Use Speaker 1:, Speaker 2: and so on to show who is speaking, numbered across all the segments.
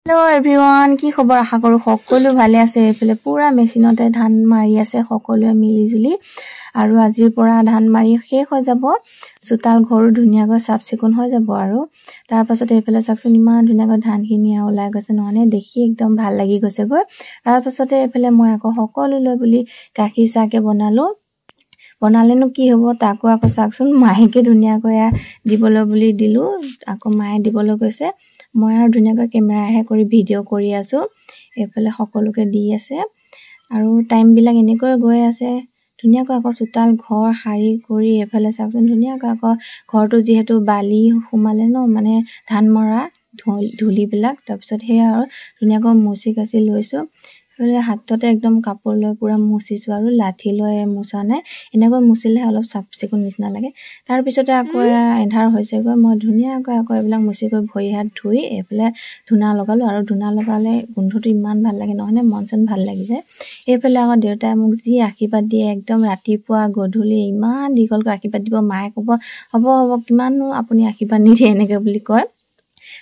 Speaker 1: Hello everyone, কি খবৰ আশা কৰো সকলো ভালে আছে এফালে পুৰা মেচিনতে ধান মাৰি আছে সকলোৱে মিলি জুলি আৰু আজিৰ পৰা ধান মাৰি শেষ হৈ যাব চোতাল ঘৰ ধুনিয়াকৈ সাফ চিকুণ হৈ যাব আৰু তাৰ পাছত এফালে চাকচোন ইমান ধুনিয়াকৈ ধানখিনি ওলাই গৈছে নহনে দেখি একদম ভাল লাগি গৈছে গৈ তাৰ পাছতে এফালে মই আকৌ সকলো লৈ বুলি গাখীৰ চাহকে বনালেনো কি হ'ব তাকো আকৌ চাকচোন মাইকে ধুনিয়াকৈ দিবলৈ বুলি দিলো আকৌ মায়ে দিবলৈ কৈছে মই আৰু ধুনিয়াকৈ কেমেৰাহে কৰি ভিডিও কৰি আছো এফালে সকলোকে দি আছে আৰু টাইম বিলাক এনেকৈ গৈ আছে ধুনিয়াকৈ আকৌ চোতাল ঘৰ হাৰি কৰি এফালে চাকচোন ধুনিয়াকৈ আকৌ ঘৰটো যেহেতু বালি হুমালে ন মানে ধান মৰা ধুলি বিলাক তাৰ পিছত হে আৰু ধুনিয়াকৈ মুছি কাছি লৈছো এফালে হাততে একদম কাপোৰ লৈ পুৰা মুছিছো আৰু লাঠি লৈ মুছা নাই এনেকৈ মুছিলে অলপ সাফ চিকুণ নিচিনা লাগে তাৰ পিছতে আকৌ এন্ধাৰ হৈছে গৈ মই ধুনিয়াকৈ আকৌ এইবিলাক মুছি গৈ ভৰি হাত ধুই এফালে ধুনা লগালো আৰু ধুনা লগালে গোন্ধটো ইমান ভাল লাগে নহনে মনচন ভাল লাগি যায় এফালে আকৌ দেউতাই মোক যি আশীৰ্বাদ দিয়ে একদম ৰাতিপুৱা গধূলি ইমান দীঘলকৈ আশীৰ্বাদ দিব মায়ে ক'ব হ'ব কিমাননো আপুনি আশীৰ্বাদ নিদিয়ে এনেকৈ বুলি কয়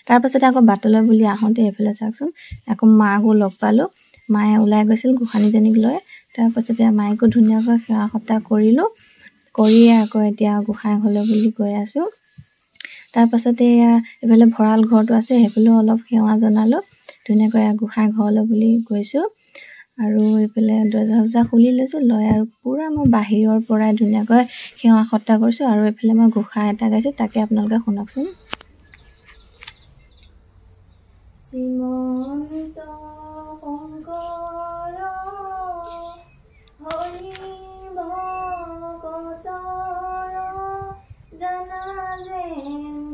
Speaker 1: তাৰ পাছতে আকৌ বাটলৈ বুলি আহোঁতে এফালে চাকচোন আকৌ মাকো লগ পালো মায়ে ওলাই গৈছিল গোখানীজনীক লৈ তাৰ পাছতে মাইকো ধুনিয়াকৈ সেৱা সতা কৰিলো কৰি আকৌ এতিয়া গোখাই ঘৰলৈ বুলি গৈ আছো তাৰ পাছতে এফালে ভৰাল ঘৰটো আছে হেফালে অলপ সেৱা জনালো ধুনিয়াকৈ গোখাই ঘৰলৈ বুলি গৈছো আৰু এফালে দৰ্জা খুলি লৈছো লৈ আৰু পুৰা মই বাহিৰৰ পৰা ধুনিয়াকৈ সেৱা সতা কৰিছো আৰু এফালে মই গোখাই এটা গাইছো তাকে আপোনালোকে শুনকচোন শ্ৰীমন্ত শংকৰ হৰি ভকতৰ জানা যে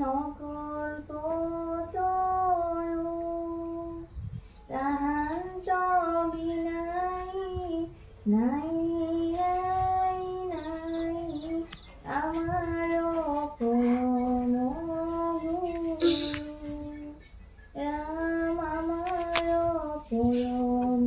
Speaker 1: নকল্পতৰ তাহান্ত বিনাই নাই আমাৰ পৰম ৰাম আমাৰ পৰম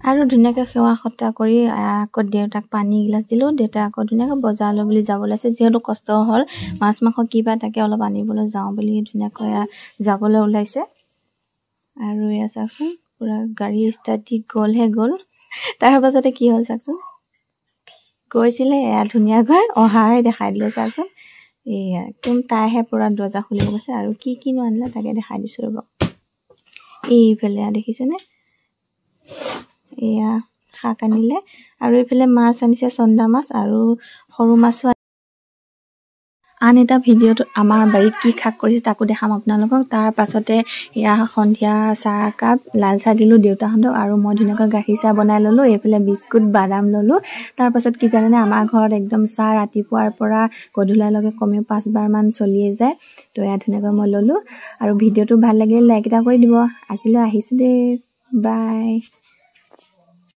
Speaker 1: আৰু ধুনিয়াকৈ সেৱা সতা কৰি আকৌ দেউতাক পানী গিলাচ দিলো দেউতা আকৌ ধুনিয়াকৈ বজাৰলৈ বুলি যাব লাগিছে যেহেতু কষ্ট হ'ল মাছ মাংস কিবা তাকে অলপ আনিবলৈ যাওঁ বুলি ধুনিয়াকৈ যাবলৈ ওলাইছে আৰু এয়া চাচোন পুৰা গাড়ী ষ্টাৰ্ট দি গ'ল তাৰ পাছতে কি হ'ল চাচোন গৈছিলে এয়া ধুনিয়াকৈ অহাই দেখাই দিলে চাচোন এয়া একদম তাইহে পুৰা দৰ্জা খুলিব গৈছে আৰু কিনো আনিলে তাকে দেখাই দিছো ৰ'ব এইফালে দেখিছেনে এয়া শাক আনিলে আৰু এইফালে মাছ আনিছে চন্দা মাছ আৰু সৰু মাছো আন এটা ভিডিঅ'টো আমাৰ বাৰীত কি শাক কৰিছে তাকো দেখাম আপোনালোকক তাৰ পাছতে এয়া সন্ধিয়া চাহ কাপ লাল চাহ দিলো দেউতাহঁতক আৰু মই ধুনিয়াকৈ গাখীৰ চাহ বনাই ললো এইফালে বিস্কুট বাদাম ললো তাৰ পাছত কি জানেনে আমাৰ ঘৰত একদম চাহ ৰাতিপুৱাৰ পৰা গধূলালৈকে কমেও 5 বাৰ মান চলিয়ে যায় তো এয়া ধুনিয়াকৈ মই ললো আৰু ভিডিঅ'টো ভাল লাগিলে লাইক এটা কৰি দিব আজিলৈ আহিছো দেই বাই